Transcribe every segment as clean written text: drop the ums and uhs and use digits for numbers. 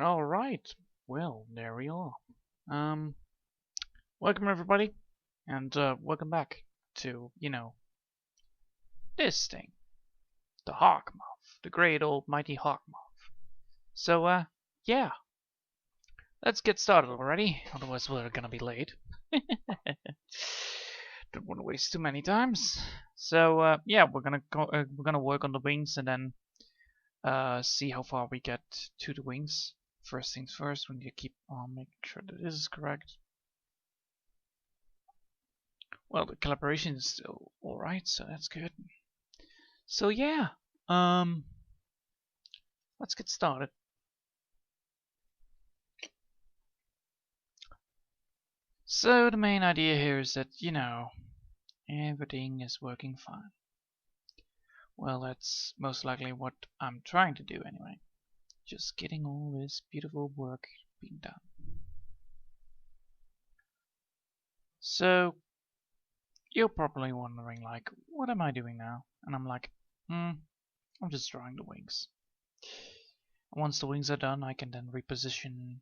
All right. Well, there we are. Um, Welcome everybody, and welcome back to this thing, the Hawk Moth, the great old mighty Hawk Moth. So yeah, let's get started already. Otherwise, we're gonna be late. Don't want to waste too many times. So yeah, we're gonna work on the wings and then see how far we get to the wings. First things first, we need to keep on making sure that this is correct. Well, the calibration is still alright, so that's good. So yeah, let's get started. So the main idea here is that, everything is working fine. Well, that's most likely what I'm trying to do anyway. Just getting all this beautiful work being done. So, you're probably wondering, like, what am I doing now? And I'm like, I'm just drawing the wings. Once the wings are done, I can then reposition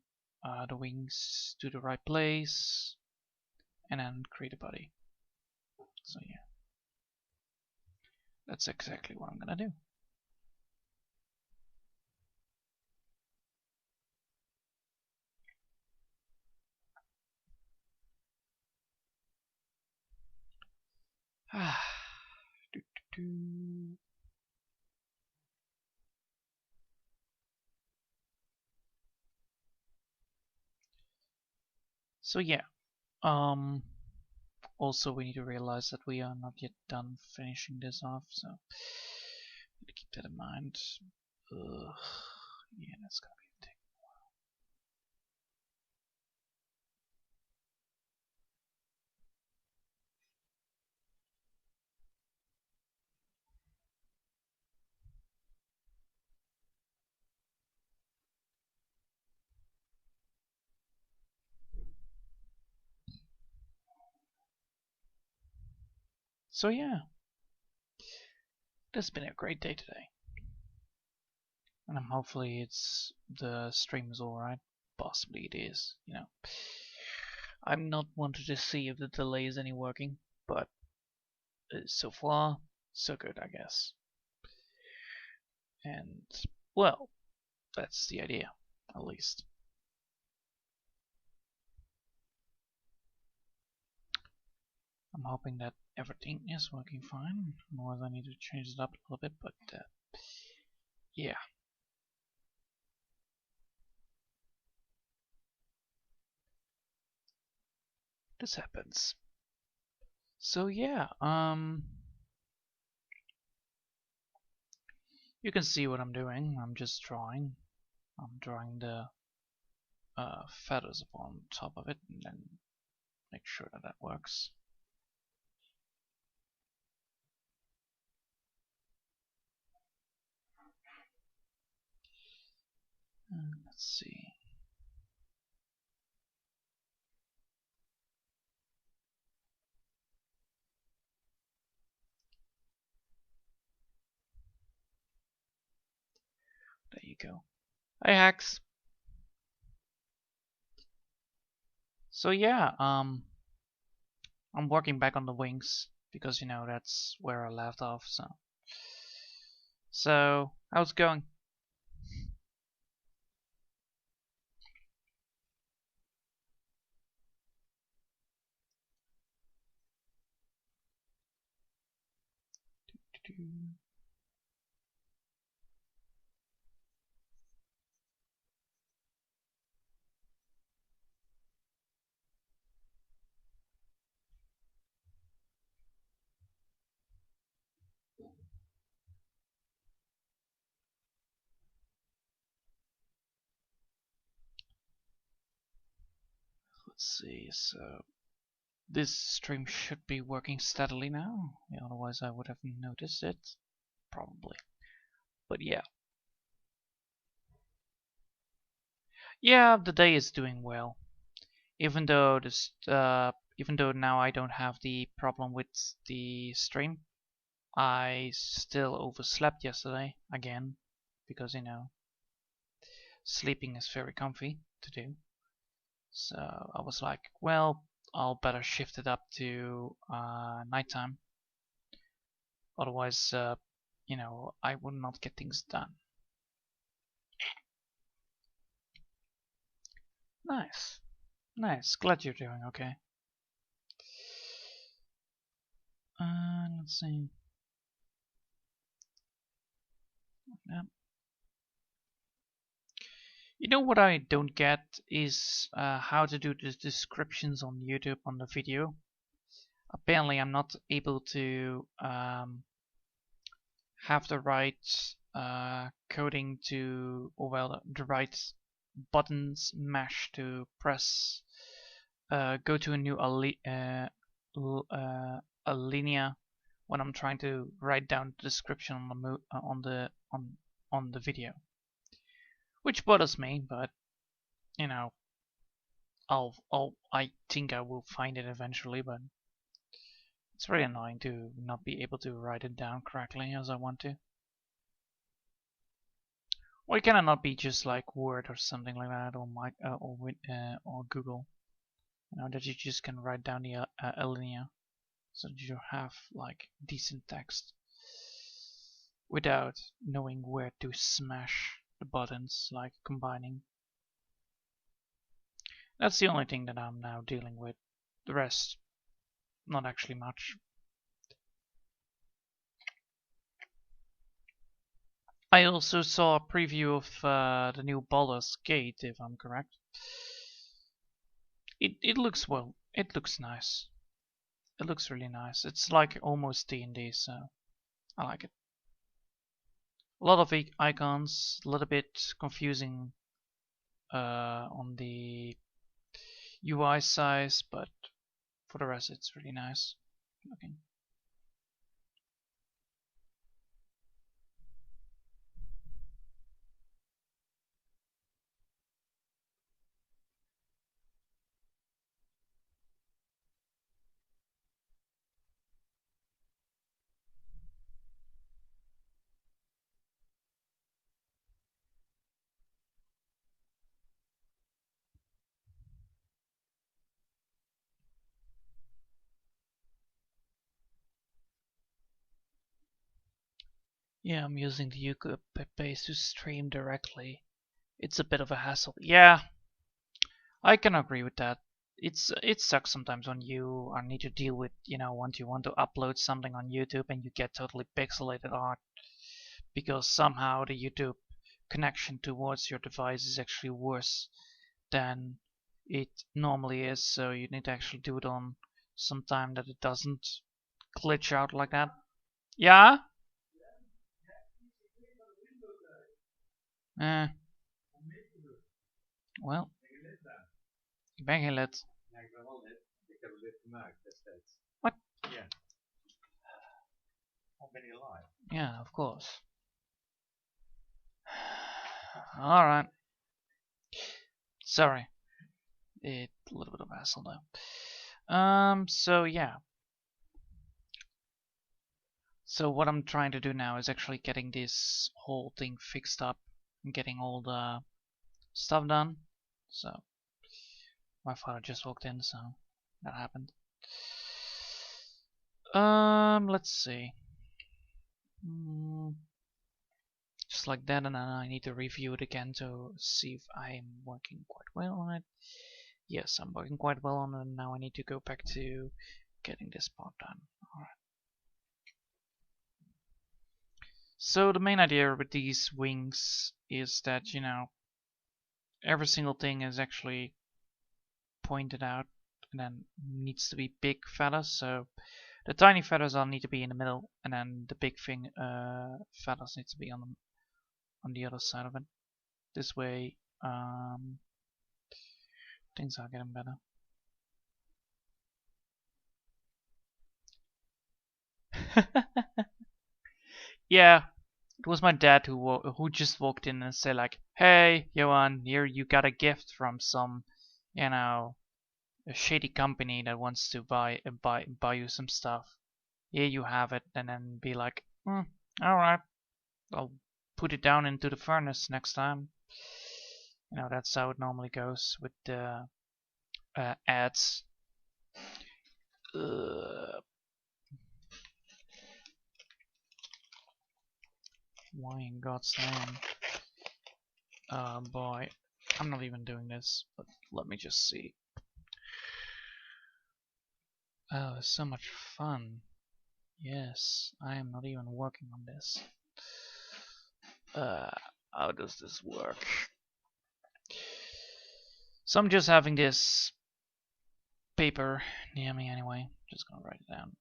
the wings to the right place and then create a body. So yeah, that's exactly what I'm gonna do. So yeah, also we need to realize that we are not yet done finishing this off, so need to keep that in mind. Yeah, that's gonna be a thing. So yeah, this has been a great day today, and hopefully the stream is alright. Possibly it is, I'm not wanted to see if the delay is any working, but so far, so good, I guess. And, well, that's the idea, at least. I'm hoping that everything is working fine, otherwise I need to change it up a little bit, but yeah. This happens. So yeah, you can see what I'm doing. I'm just drawing. I'm drawing the feathers upon top of it, and then make sure that that works. Let's see. There you go. Hey Hex. So yeah, I'm working back on the wings because that's where I left off. So how's it going? Let's see. So this stream should be working steadily now. Yeah, otherwise I would have noticed it. Probably. But yeah. Yeah, the day is doing well. Even though now I don't have the problem with the stream, I still overslept yesterday again because sleeping is very comfy to do. So I was like, well, I'll better shift it up to nighttime. Otherwise, you know, I would not get things done. Nice. Nice. Glad you're doing okay. Let's see. Yeah. You know what I don't get is how to do the descriptions on YouTube on the video. Apparently I'm not able to have the right coding to, or well, the right buttons mash to press go to a new alinea when I'm trying to write down the description on the video, which bothers me. But you know, I think I will find it eventually. But it's very annoying to not be able to write it down correctly as I want to. Why can it not be just like Word or something like that, or Google? You know, that you just can write down the alinea, so that you have like decent text without knowing where to smash the buttons, like combining. That's the only thing that I'm now dealing with. The rest, not actually much. I also saw a preview of the new Baldur's Gate, if I'm correct. It looks well. It looks nice. It looks really nice. It's like almost D&D, so I like it. A lot of icons, a little bit confusing on the UI size, but for the rest it's really nice looking. Yeah, I'm using the YouTube base to stream directly. It's a bit of a hassle. Yeah, I can agree with that. It sucks sometimes when you need to deal with, you know, once you want to upload something on YouTube and you get totally pixelated art because somehow the YouTube connection towards your device is actually worse than it normally is, so you need to actually do it on some time that it doesn't glitch out like that. Ja? Well, ik ben geen lid. Ja, ik ben wel lid. Ik heb een lid gemaakt destijds. What? Yeah. How many alive? Yeah, of course. Alright. Sorry. It's a little bit of a hassle though. So yeah. So what I'm trying to do now is actually getting this whole thing fixed up and getting all the stuff done. So my father just walked in, so that happened. Let's see. Just like that, and then I need to review it again to see if I'm working quite well on it. Yes, I'm working quite well on it, and now I need to go back to getting this part done. Alright. So the main idea with these wings is that, you know, every single thing is actually pointed out and then needs to be big feathers. So the tiny feathers all need to be in the middle, and then the big feathers need to be on the other side of it. This way, things are getting better. Yeah, it was my dad who just walked in and said like, "Hey, Johan, here you got a gift from some, you know, a shady company that wants to buy you some stuff. Here you have it," and then be like, "All right, I'll put it down into the furnace next time." You know, that's how it normally goes with the ads. Why in God's name? Boy, I'm not even doing this, but let me just see. Oh, it's so much fun. Yes, I am not even working on this. How does this work? So I'm just having this paper near me anyway. Just gonna write it down.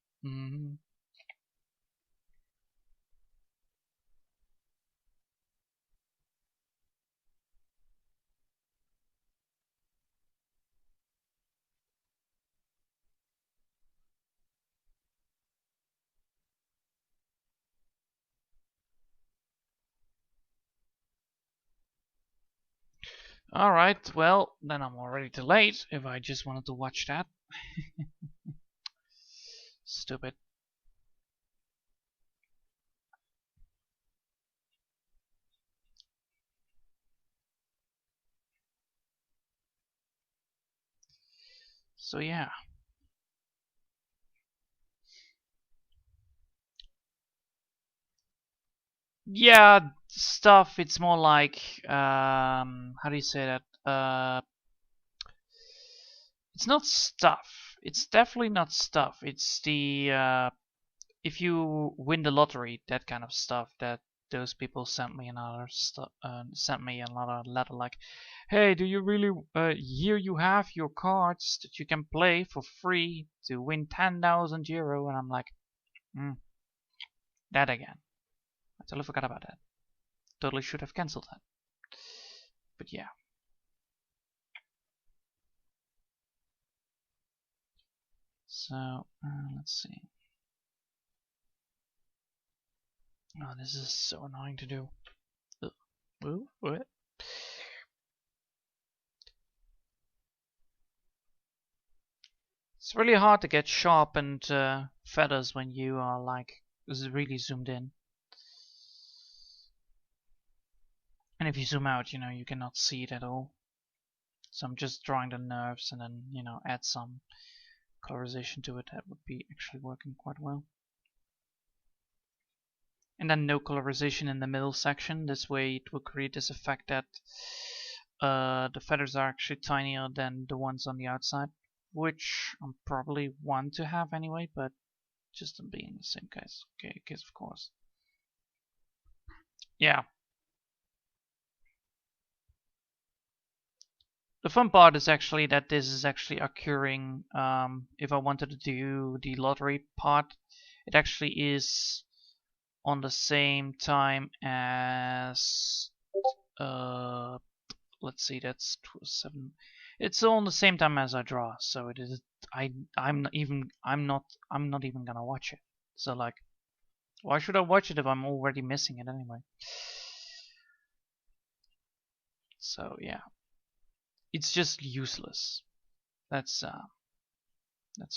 Alright, well, then I'm already too late if I just wanted to watch that. Stupid. So yeah. Yeah, stuff, it's more like, how do you say that? It's not stuff. It's definitely not stuff. It's the, if you win the lottery, that kind of stuff that those people sent me another letter like, hey, do you really, here you have your cards that you can play for free to win 10,000 euro, and I'm like, that again. I totally forgot about that. Totally should have cancelled that. But yeah. So, let's see. Oh, this is so annoying to do. Ooh, what? It's really hard to get sharpened feathers when you are like really zoomed in. And if you zoom out, you know, you cannot see it at all. So I'm just drawing the nerves and then, you know, add some colorization to it. That would be actually working quite well. And then no colorization in the middle section. This way it will create this effect that the feathers are actually tinier than the ones on the outside, which I probably want to have anyway, but just to be in the same case, of course. Yeah. The fun part is actually that this is actually occurring, if I wanted to do the lottery part, it actually is on the same time as, let's see, that's 7. It's on the same time as I draw, so it is. I'm not even gonna watch it. So like, why should I watch it if I'm already missing it anyway? So yeah, it's just useless. That's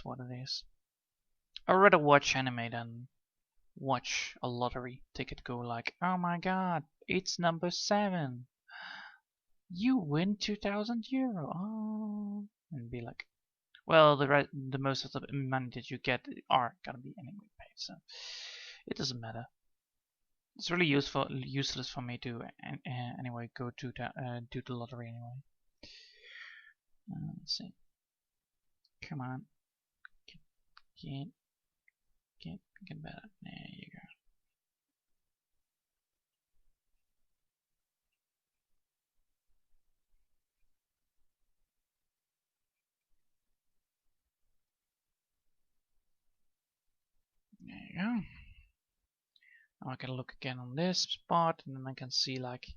what it is. I'd rather watch anime than watch a lottery ticket go like, oh my god, it's number 7. You win 2,000 euro. Oh, and be like, well, the most of the money that you get are gonna be anyway paid, so it doesn't matter. It's really useless for me to anyway go to do the lottery anyway. Let's see. Come on, get better. There you go. There you go. Now I can look again on this spot, and then I can see like,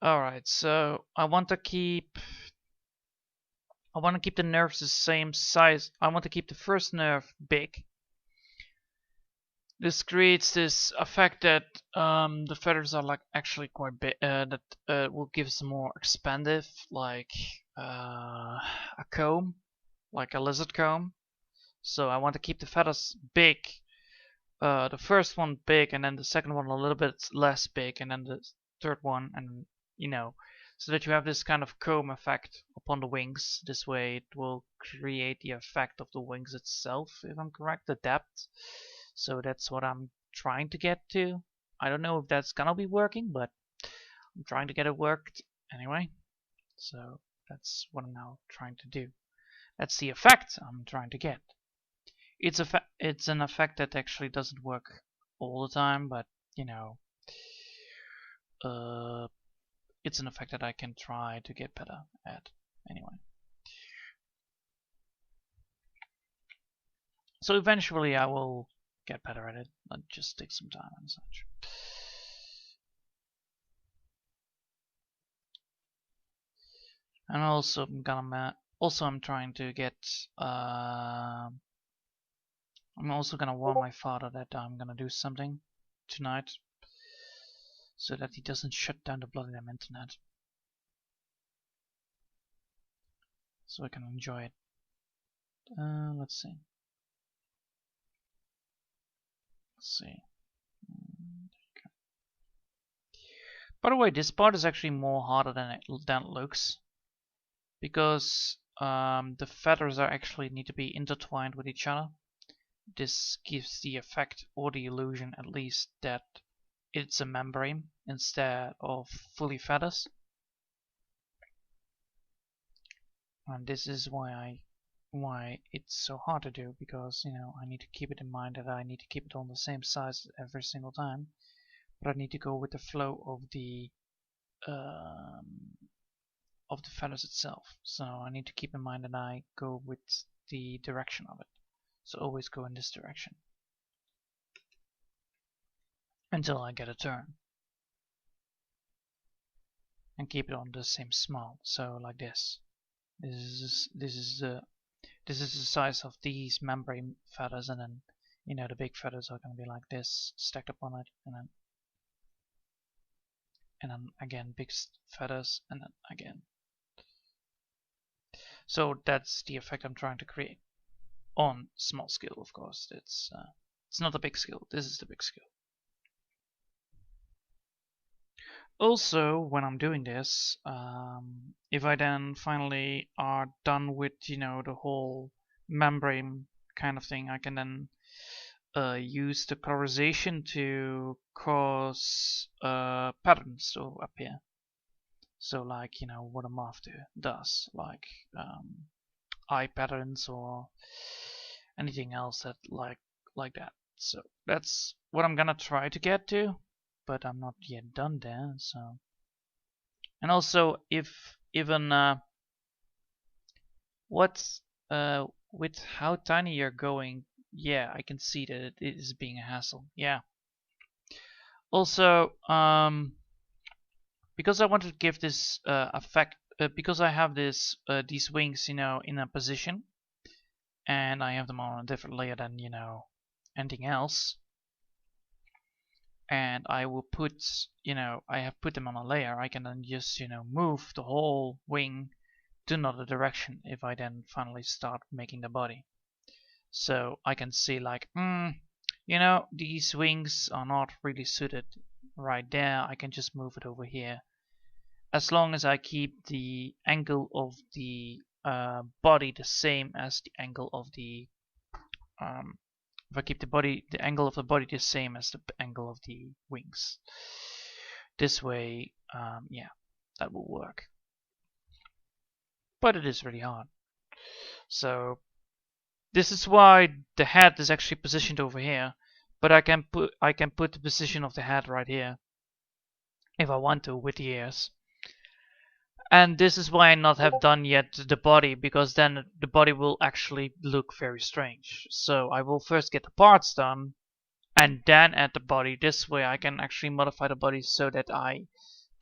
alright, so I want to keep the nerves the same size. I want to keep the first nerve big. This creates this effect that the feathers are like actually quite big. That will give us more expansive, like a comb, like a lizard comb. So I want to keep the feathers big. The first one big, and then the second one a little bit less big, and then the third one, and you know. so that you have this kind of comb effect upon the wings. This way it will create the effect of the wings itself, if I'm correct, the depth. So that's what I'm trying to get to. I don't know if that's gonna be working, but I'm trying to get it worked anyway. So that's what I'm now trying to do. That's the effect I'm trying to get. It's an effect that actually doesn't work all the time, but you know, it's an effect that I can try to get better at anyway. So eventually I will get better at it. It just takes some time and such. And also I'm trying to get I'm also gonna warn my father that I'm gonna do something tonight, so that he doesn't shut down the bloody damn internet, so I can enjoy it. Let's see. By the way, this part is actually more harder than it looks, because the feathers are actually need to be intertwined with each other. This gives the effect, or the illusion at least, that it's a membrane instead of fully feathers. And this is why it's so hard to do, because you know I need to keep it in mind that I need to keep it on the same size every single time, but I need to go with the flow of the feathers itself. So I need to keep in mind that I go with the direction of it. So always go in this direction until I get a turn, and keep it on the same small. So like this. This is the size of these membrane feathers, and then you know the big feathers are going to be like this, stacked upon it, and then again big feathers, and then again. So that's the effect I'm trying to create on small scale. Of course, it's not a big scale. This is the big scale. Also, when I'm doing this, if I then finally are done with, you know, the whole membrane kind of thing, I can then use the colorization to cause patterns to appear. So like, you know, what a moth does, like eye patterns or anything else that like that. So that's what I'm gonna try to get to, but I'm not yet done there. So, and also if even with how tiny you're going, yeah, I can see that it is being a hassle. Yeah. Also, because I wanted to give this effect, because I have this these wings, you know, in a position, and I have them on a different layer than, you know, anything else, and I will put, you know, I have put them on a layer, I can then just, you know, move the whole wing to another direction if I then finally start making the body. So I can see like, you know, these wings are not really suited right there, I can just move it over here. As long as I keep the angle of the body the same as the angle of the if I keep the angle of the body the same as the angle of the wings, this way, yeah, that will work. But it is really hard. So this is why the head is actually positioned over here, but I can put the position of the head right here if I want to with the ears. And this is why I not have done yet the body, because then the body will actually look very strange. So I will first get the parts done and then add the body. This way I can actually modify the body so that I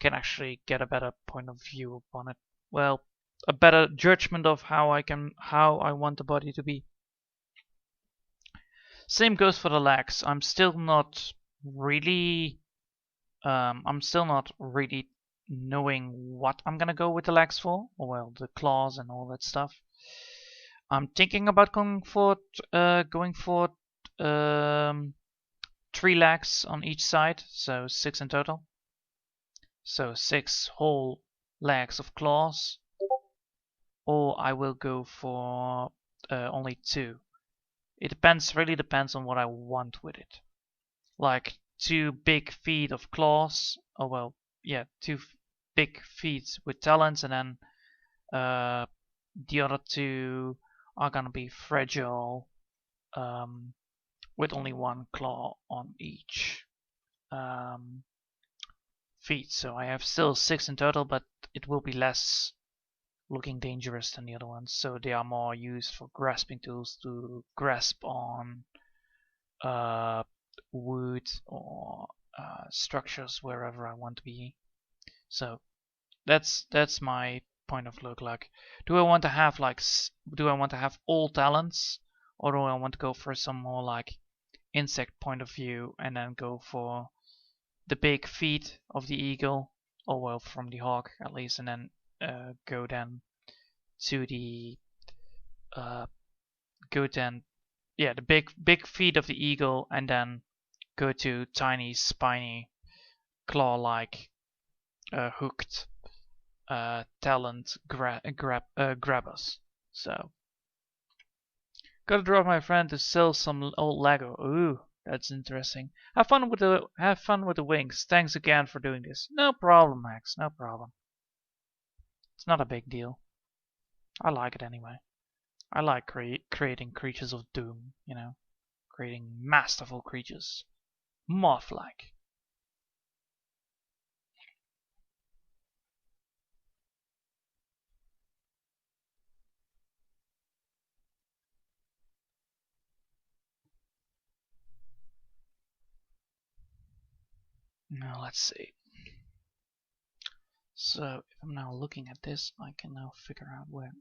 can actually get a better point of view upon it. Well, a better judgment of how I want the body to be. Same goes for the legs. I'm still not really knowing what I'm gonna go with the legs for, or well, the claws and all that stuff. I'm thinking about going for 3 legs on each side, so 6 in total. So 6 whole legs of claws, or I will go for only 2. It really depends on what I want with it. Like 2 big feet of claws, oh well, yeah, 2 big feet with talons, and then the other 2 are gonna be fragile, with only 1 claw on each feet. So I have still 6 in total, but it will be less looking dangerous than the other ones. So they are more used for grasping tools to grasp on wood or structures wherever I want to be. So that's my point of look. Like, do I want to have all talents, or do I want to go for some more like insect point of view and then go for the big feet of the eagle, or well, from the hawk at least, and then go then to the the big feet of the eagle, and then go to tiny spiny claw-like hooked talent grabbers. So gotta draw my friend to sell some old Lego. Ooh, that's interesting. Have fun with the wings. Thanks again for doing this. No problem, Max. No problem. It's not a big deal. I like it anyway. I like creating creatures of doom, you know, creating masterful creatures, moth-like. Now let's see. So if I'm now looking at this, I can now figure out where.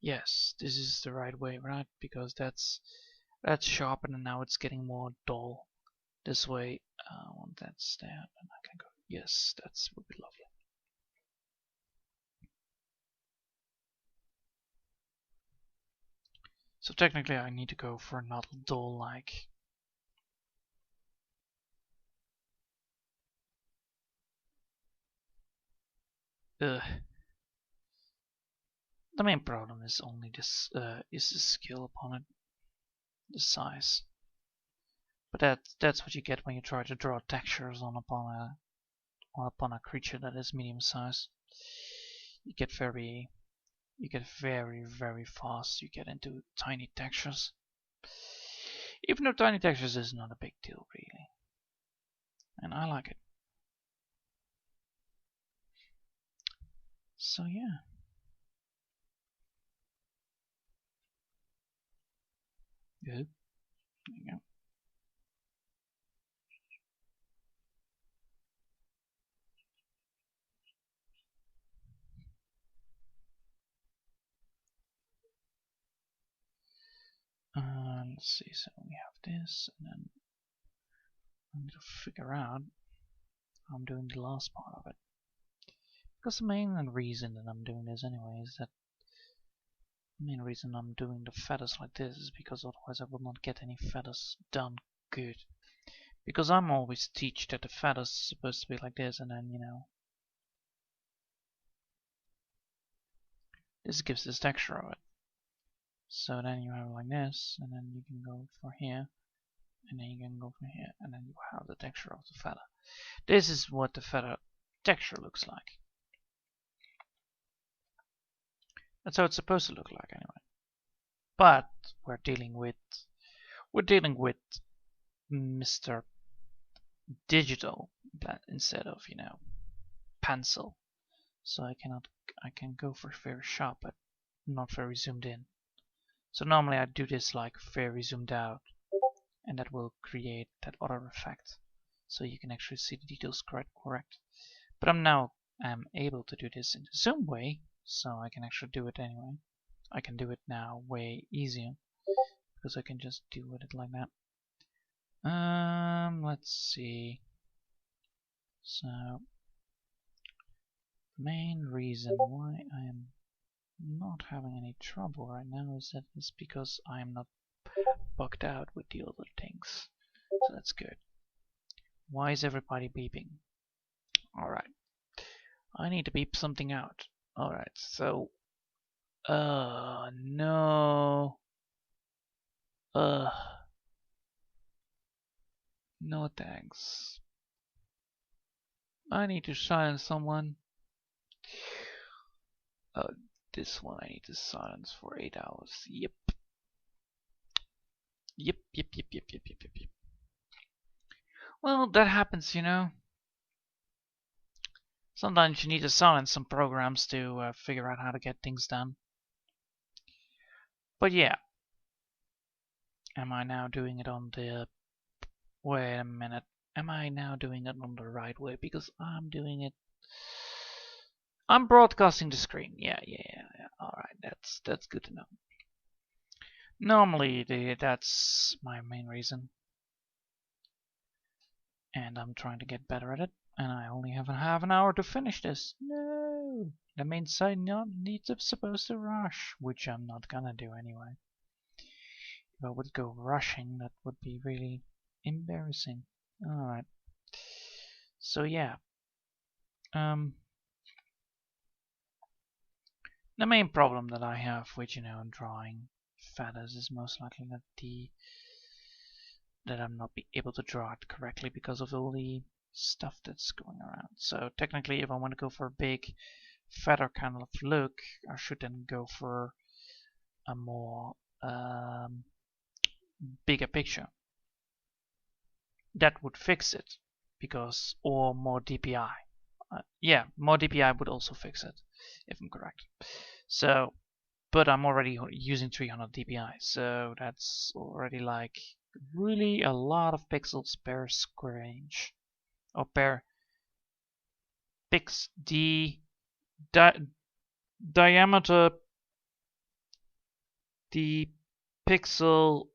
Yes, this is the right way, right? Because that's sharpened and now it's getting more dull. This way, when that's there, and I can go. Yes, that's would be lovely. So technically, I need to go for not dull-like. Ugh. The main problem is only this is the skill upon it, the size. But that's what you get when you try to draw textures upon a creature that is medium size. You get very fast. You get into tiny textures. Even though tiny textures is not a big deal really, and I like it. So yeah. Good. There you go. Let's see, so we have this, and then I'm going to figure out how I'm doing the last part of it. Because the main reason that I'm doing this anyway is that the main reason I'm doing the feathers like this is because otherwise I will not get any feathers done good. Because I'm always teach that the feathers are supposed to be like this, and then, you know, this gives this texture of it. So then you have like this, and then you can go for here, and then you can go from here, and then you have the texture of the feather. This is what the feather texture looks like. That's how it's supposed to look like anyway. But we're dealing with Mr. Digital instead of, you know, pencil. So I can go for very sharp but not very zoomed in. So normally I do this like very zoomed out, and that will create that other effect. So you can actually see the details correct. But I'm able to do this in the zoom way, so I can actually do it anyway. I can do it now way easier because I can just deal with it like that. Let's see. So the main reason why I am not having any trouble right now is because I am not bugged out with the other things. So that's good. Why is everybody beeping? Alright. I need to beep something out. Alright, so... no... no thanks. I need to silence someone. This one I need to silence for 8 hours. Yep. Yep. Well, that happens, you know. Sometimes you need to silence some programs to figure out how to get things done. But yeah. Am I now doing it on the... Wait a minute. Am I now doing it on the right way? Because I'm doing it... I'm broadcasting the screen. Yeah. Alright, that's good to know. Normally, that's my main reason. And I'm trying to get better at it. And I only have half an hour to finish this. No! That means I supposed to rush, which I'm not gonna do anyway. If I would go rushing, that would be really embarrassing. Alright. So yeah. The main problem that I have with, you know, drawing feathers is most likely that I'm not be able to draw it correctly because of all the stuff that's going around. So technically, if I want to go for a big feather kind of look, I should then go for a more bigger picture. That would fix it, because, or more DPI. Yeah, more DPI would also fix it, if I'm correct. So, but I'm already using 300 DPI, so that's already like really a lot of pixels per square inch, or per diameter, the pixel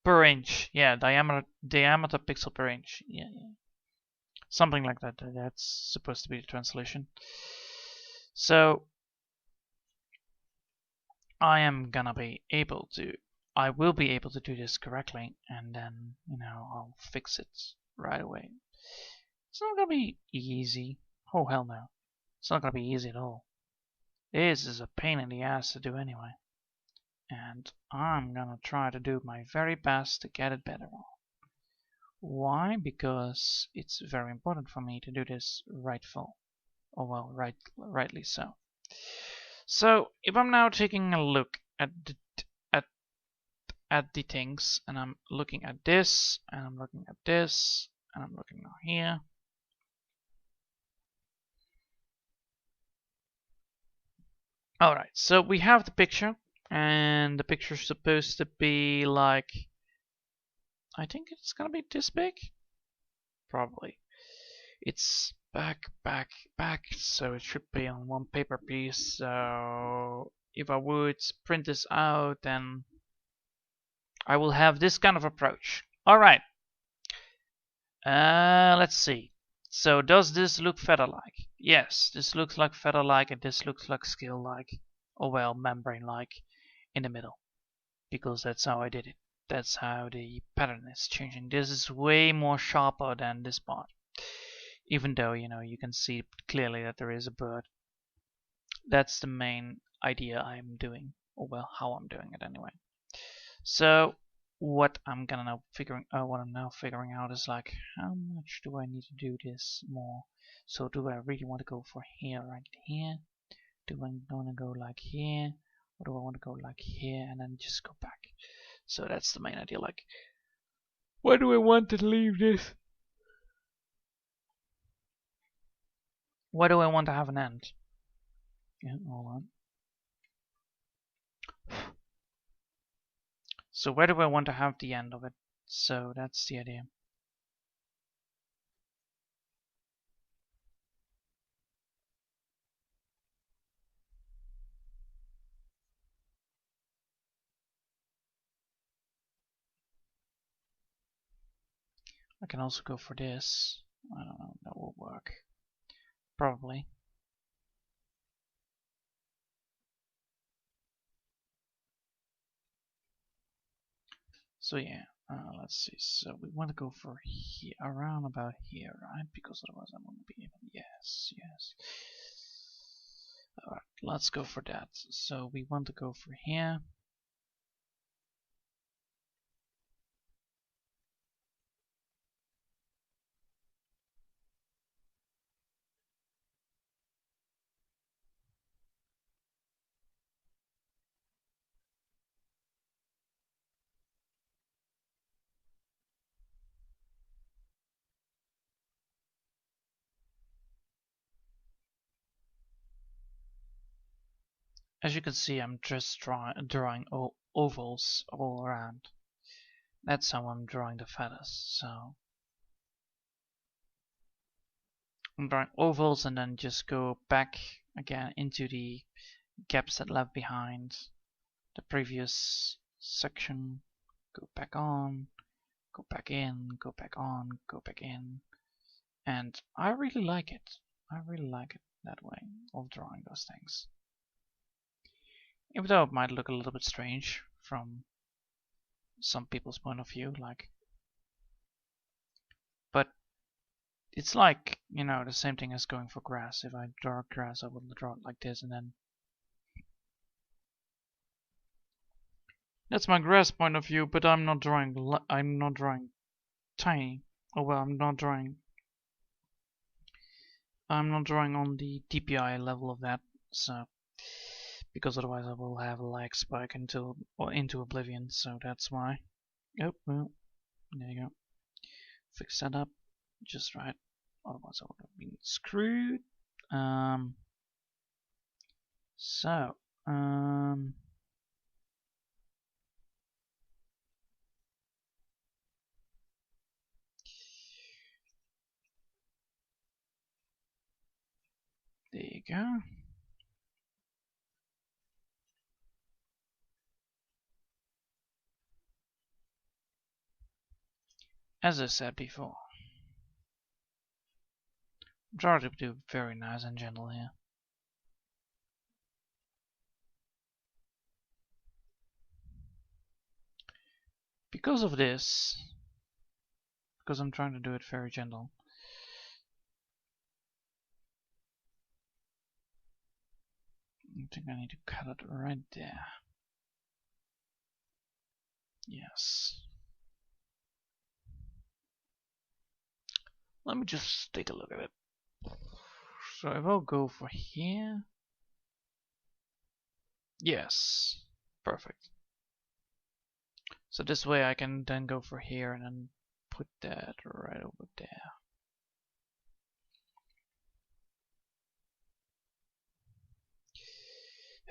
per inch. Yeah, diameter pixel per inch. Yeah. Something like that. That's supposed to be the translation. So I will be able to do this correctly, and then, you know, I'll fix it right away. It's not gonna be easy. Oh hell no. It's not gonna be easy at all. This is a pain in the ass to do anyway. And I'm gonna try to do my very best to get it better. Why? Because it's very important for me to do this rightly so. So if I'm now taking a look at the things, and I'm looking at this, and I'm looking at this, and I'm looking now here. Alright, so we have the picture, and the picture's supposed to be like, I think it's gonna be this big? Probably. It's back, so it should be on one paper piece. So if I would print this out, then I will have this kind of approach. Alright. Let's see. So does this look feather-like? Yes, this looks like feather-like, and this looks like scale-like. Or well, membrane-like in the middle. Because that's how I did it. That's how the pattern is changing. This is way more sharper than this part. Even though, you know, you can see clearly that there is a bird. That's the main idea I'm doing. Or well, how I'm doing it anyway. So what I'm now figuring out is like, how much do I need to do this more? So do I really want to go for here, right here? Do I want to go like here? Or do I want to go like here and then just go back? So that's the main idea, like, where do I want to leave this? Where do I want to have an end? Yeah, hold on. So where do I want to have the end of it? So that's the idea. I can also go for this. I don't know, that will work. Probably. So yeah, let's see. So we want to go for here, around about here, right? Because otherwise I won't be able. Yes. let's go for that. So we want to go for here. As you can see, I'm just drawing ovals all around. That's how I'm drawing the feathers. So I'm drawing ovals and then just go back again into the gaps that left behind the previous section. Go back on, go back in, go back on, go back in. And I really like it. I really like it that way of drawing those things. Even though it might look a little bit strange from some people's point of view, but it's like, you know, the same thing as going for grass. If I draw grass, I will draw it like this, and then that's my grass point of view. But I'm not drawing tiny. Oh well, I'm not drawing on the DPI level of that. So because otherwise I will have a lag spike into oblivion. So that's why. Oh well, there you go. Fix that up just right. Otherwise I would have been screwed. There you go. As I said before, I'm trying to do very nice and gentle here. Because of this, because I'm trying to do it very gentle, I think I need to cut it right there. Yes. Let me just take a look at it. So if I'll go for here. Yes. Perfect. So this way I can then go for here and then put that right over there.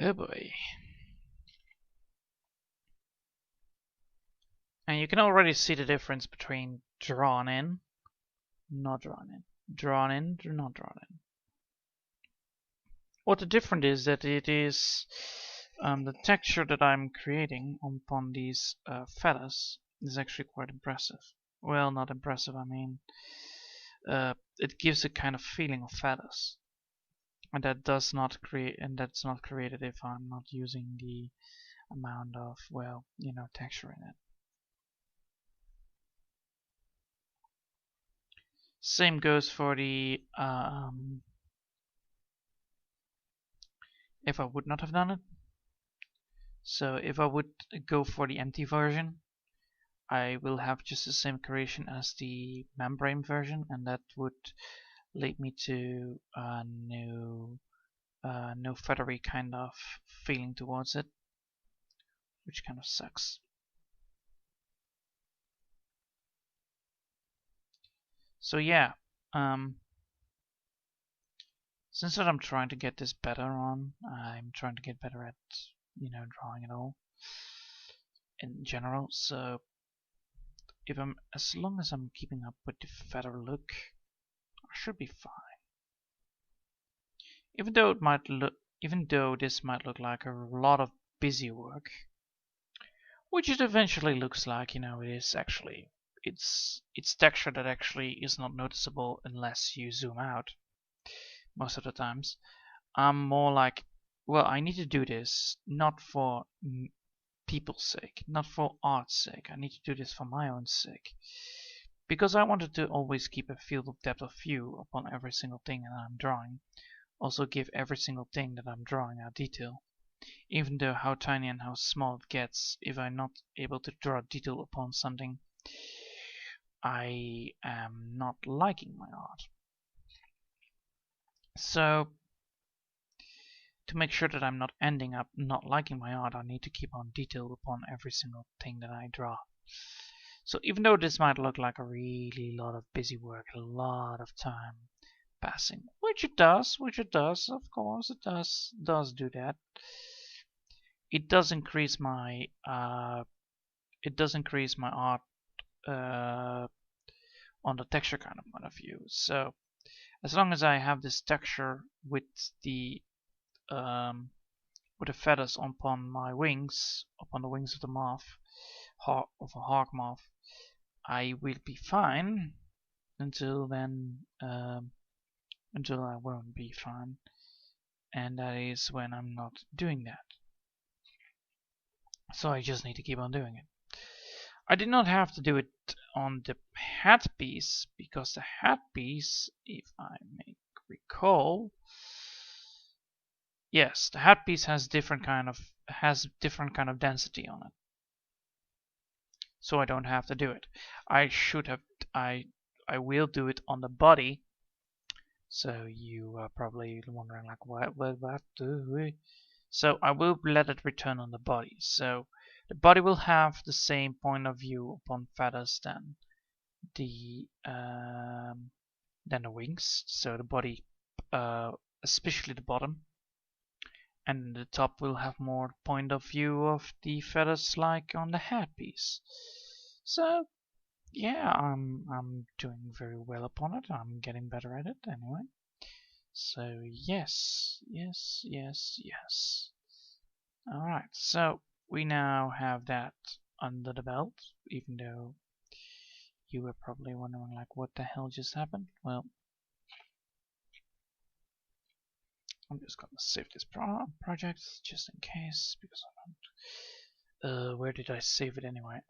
Oh boy. And you can already see the difference between drawn in, not drawn in, drawn in, not drawn in. What the difference is that it is the texture that I'm creating upon these feathers is actually quite impressive. Well, not impressive, I mean it gives a kind of feeling of feathers. And that's not created if I'm not using the amount of, well, you know, texture in it. Same goes for the if I would not have done it. So if I would go for the empty version, I will have just the same creation as the membrane version, and that would lead me to a no feathery kind of feeling towards it, which kind of sucks. So yeah, since that I'm trying to get this better on, I'm trying to get better at, you know, drawing it all in general. So as long as I'm keeping up with the feather look, I should be fine. Even though this might look like a lot of busy work, which it eventually looks like, you know, it is actually, it's texture that actually is not noticeable unless you zoom out most of the times. I'm more like, well, I need to do this not for people's sake, not for art's sake. I need to do this for my own sake, because I wanted to always keep a field of depth of view upon every single thing that I'm drawing, also give every single thing that I'm drawing a detail. Even though how tiny and how small it gets, if I'm not able to draw detail upon something, I am not liking my art. So to make sure that I'm not ending up not liking my art, I need to keep on detail upon every single thing that I draw. So even though this might look like a really lot of busy work, a lot of time passing, which it does, of course, it does do that. It does increase my art on the texture kind of point of view. So as long as I have this texture with the feathers upon my wings, upon the wings of the moth, of a hawk moth, I will be fine until then, until I won't be fine, and that is when I'm not doing that. So I just need to keep on doing it. I did not have to do it on the hat piece, because the hat piece, if I may recall, yes, the hat piece has different kind of density on it. So I don't have to do it. I will do it on the body. So you are probably wondering like what do we? So I will let it return on the body. So the body will have the same point of view upon feathers than the wings. So the body, especially the bottom, and the top will have more point of view of the feathers like on the headpiece. So yeah, I'm doing very well upon it. I'm getting better at it anyway. So yes. Alright, so we now have that under the belt, even though you were probably wondering like what the hell just happened. Well, I'm just gonna save this project just in case, because I don't. Where did I save it anyway?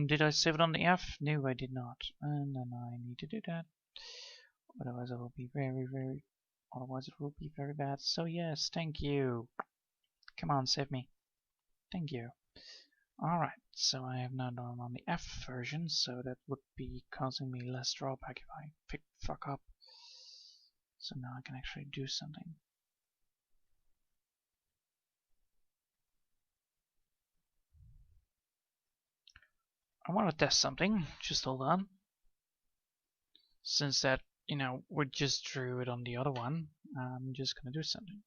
Did I save it on the F? No, I did not, and then I need to do that. Otherwise, it will be very bad. So yes, thank you. Come on, save me. Thank you. Alright, so I have now done on the F version, so that would be causing me less drawback if I fuck up. So now I can actually do something. I want to test something, just hold on. Since that, we just drew it on the other one, I'm just gonna do something.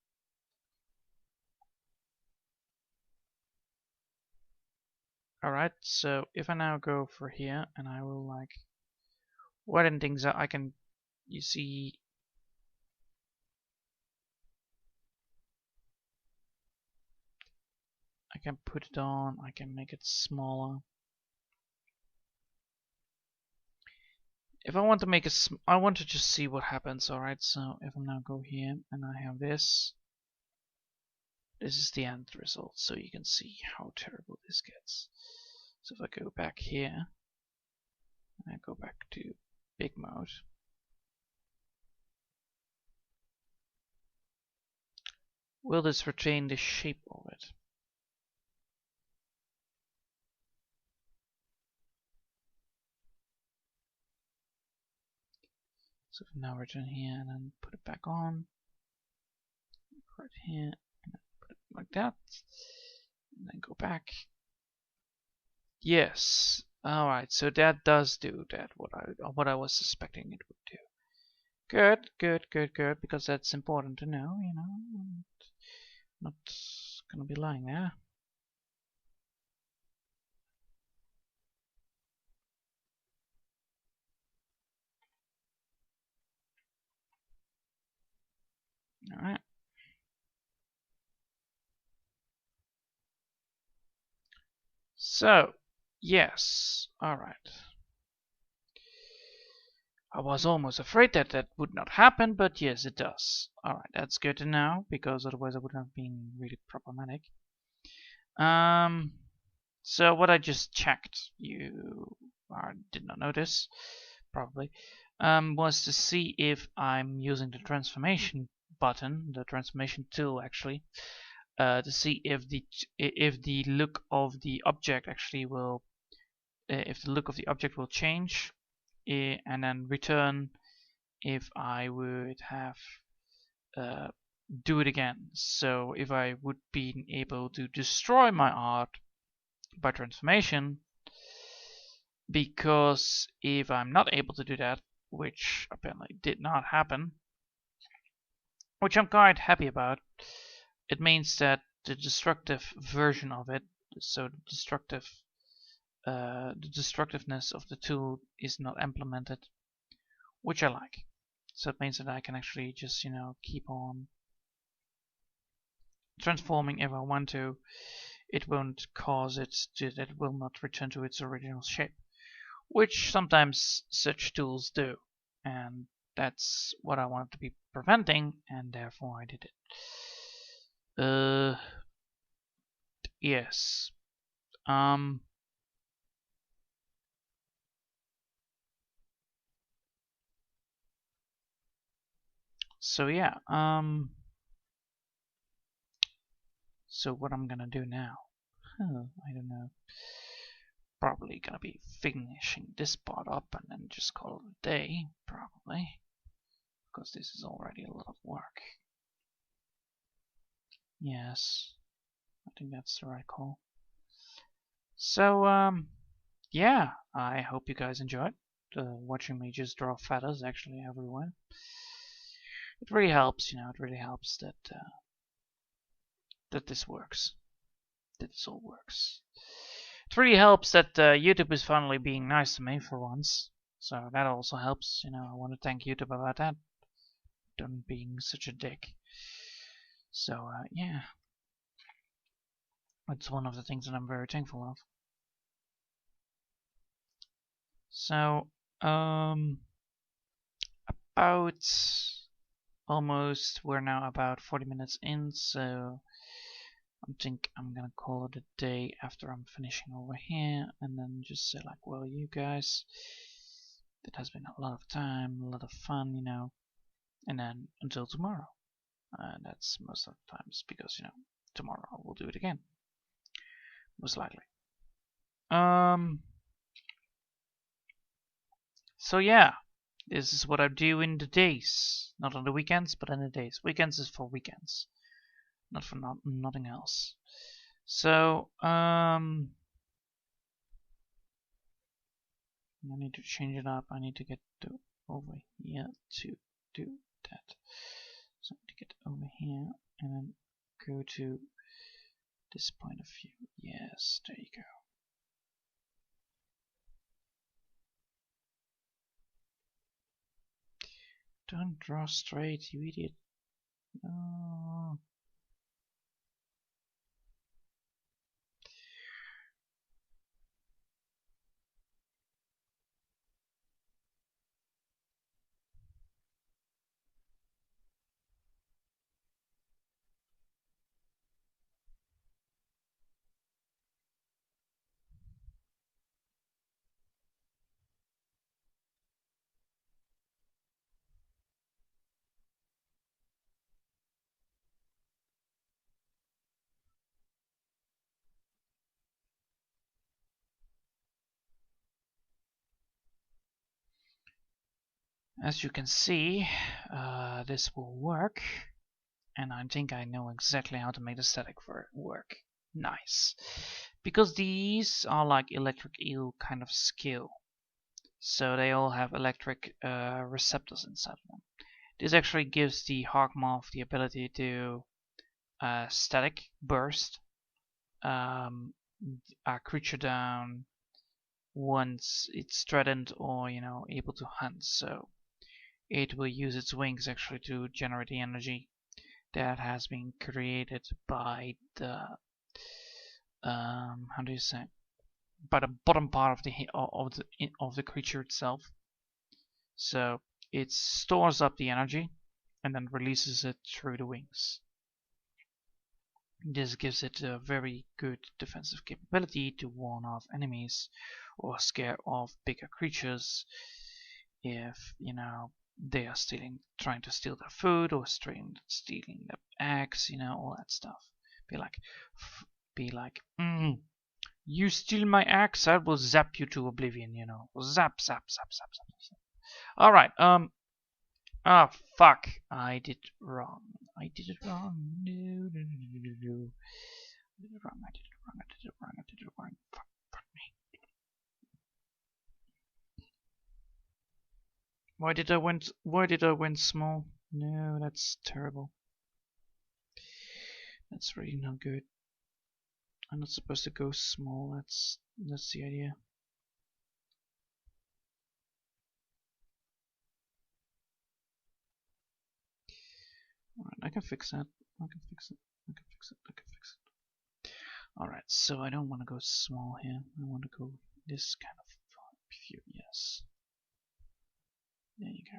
Alright, so if I now go for here and I will like widen things out, you see, I can put it on, I can make it smaller. If I want to make I want to just see what happens, alright, so if I now go here and I have this is the end result, so you can see how terrible this gets. So if I go back here, and I go back to big mode, will this retain the shape of it? So if I now return here and then put it back on, right here, and then put it like that, and then go back. Yes, alright, so that does do that, what I was suspecting it would do. Good, because that's important to know, I'm not gonna be lying there. Alright. So, yes, alright. I was almost afraid that would not happen, but yes, it does. Alright, that's good to know, because otherwise it would have been really problematic. So what I just checked, you did not notice, probably, was to see if I'm using the transformation button, the transformation tool actually, to see if the look of the object actually will change, and then return if I would have do it again. So if I would be able to destroy my art by transformation, because if I'm not able to do that, which apparently did not happen, which I'm quite happy about, it means that the destructive version of it, so the destructiveness of the tool is not implemented, which I like. So it means that I can actually just, keep on transforming if I want to. It won't cause it will not return to its original shape, which sometimes such tools do, and that's what I wanted to be preventing, and therefore I did it. Yes. So yeah. So what I'm gonna do now? I don't know. Probably gonna be finishing this part up and then just call it a day, probably, because this is already a lot of work. Yes, I think that's the right call. So yeah, I hope you guys enjoyed watching me just draw feathers actually everywhere. It really helps, it really helps that that this works, that this all works. It really helps that YouTube is finally being nice to me for once. So that also helps, I want to thank YouTube about that. Don't being such a dick. So yeah, that's one of the things that I'm very thankful of. So we're now about 40 minutes in, so I think I'm gonna call it a day after I'm finishing over here, and then just say like, well, you guys, it has been a lot of time, a lot of fun, and then until tomorrow. That's most of the times, because tomorrow we'll do it again, most likely. So yeah, this is what I do in the days, not on the weekends, but in the days. Weekends is for weekends, not for nothing else. So I need to change it up. I need to get over here to do that. So I need to get over here and then go to this point of view. Yes, there you go. Don't draw straight, you idiot. No. As you can see, this will work, and I think I know exactly how to make the static for it work. Nice. Because these are like electric eel kind of scale, so they all have electric receptors inside them. This actually gives the Hawk Moth the ability to static burst a creature down once it's threatened or able to hunt. So it will use its wings actually to generate the energy that has been created by the how do you say, by the bottom part of the creature itself. So it stores up the energy and then releases it through the wings. This gives it a very good defensive capability to warn off enemies or scare off bigger creatures if they are trying to steal their food, or stealing their eggs, you know, all that stuff. Be like, you steal my eggs, I will zap you to oblivion, you know. Zap, zap, zap, zap, zap, zap. Alright, ah, fuck. I did it wrong. I did it wrong. No, no, no, no, no, no. I did it wrong, I did it wrong, I did it wrong, I did it wrong. Fuck me. Why did I win small? No, that's terrible. That's really not good. I'm not supposed to go small, that's the idea. Alright, I can fix that. I can fix it. I can fix it. I can fix it. Alright, so I don't want to go small here. I want to go this kind of view. Yes. There you go.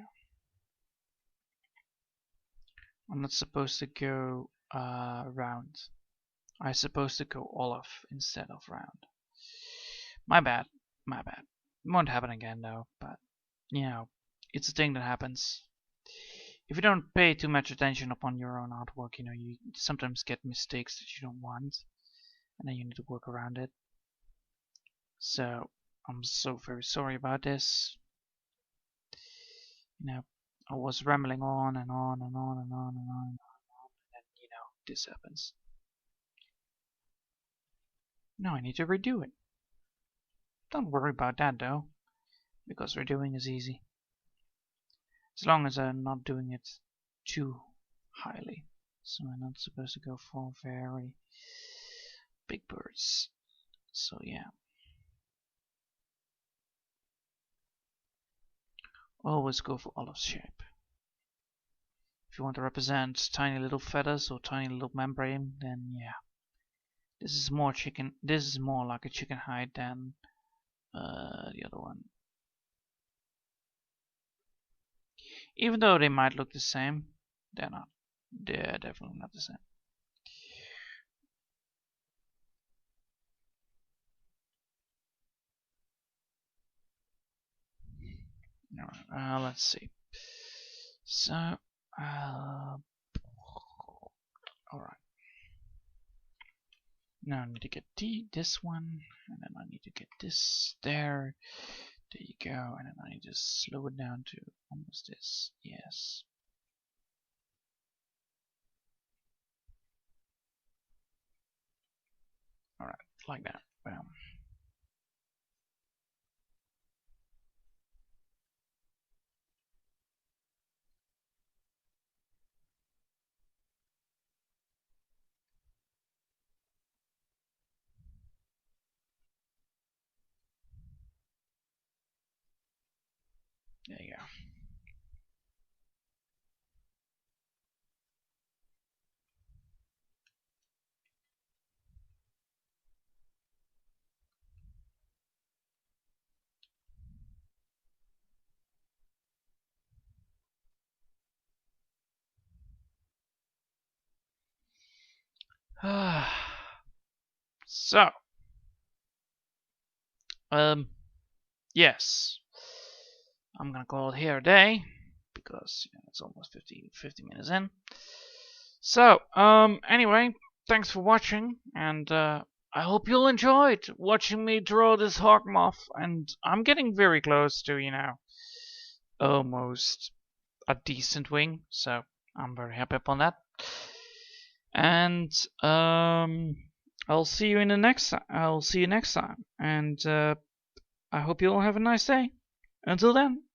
I'm not supposed to go round. I'm supposed to go Olaf instead of round. My bad. My bad. It won't happen again though, but you know, it's a thing that happens. If you don't pay too much attention upon your own artwork, you know, you sometimes get mistakes that you don't want, and then you need to work around it. So I'm so very sorry about this. You know, I was rambling on and on and on and on and on and on, and you know, this happens. Now I need to redo it. Don't worry about that though, because redoing is easy. As long as I'm not doing it too highly. So I'm not supposed to go for very big birds. So yeah. Always go for Olaf's shape. If you want to represent tiny little feathers or tiny little membrane, then yeah. This is more chicken. This is more like a chicken hide than the other one. Even though they might look the same, they're not. They're definitely not the same. Alright, let's see. So, alright. Now I need to get this one, and then I need to get this there. There you go, and then I need to slow it down to almost this. Yes. Alright, like that. Bam. There you go. So, yes, I'm gonna call it here a day because you know, it's almost 50 minutes in. So, anyway, thanks for watching, and I hope you'll enjoyed watching me draw this Hawk Moth, and I'm getting very close to, you know, almost a decent wing, so I'm very happy upon that. And I'll see you next time, and I hope you all have a nice day. Until then.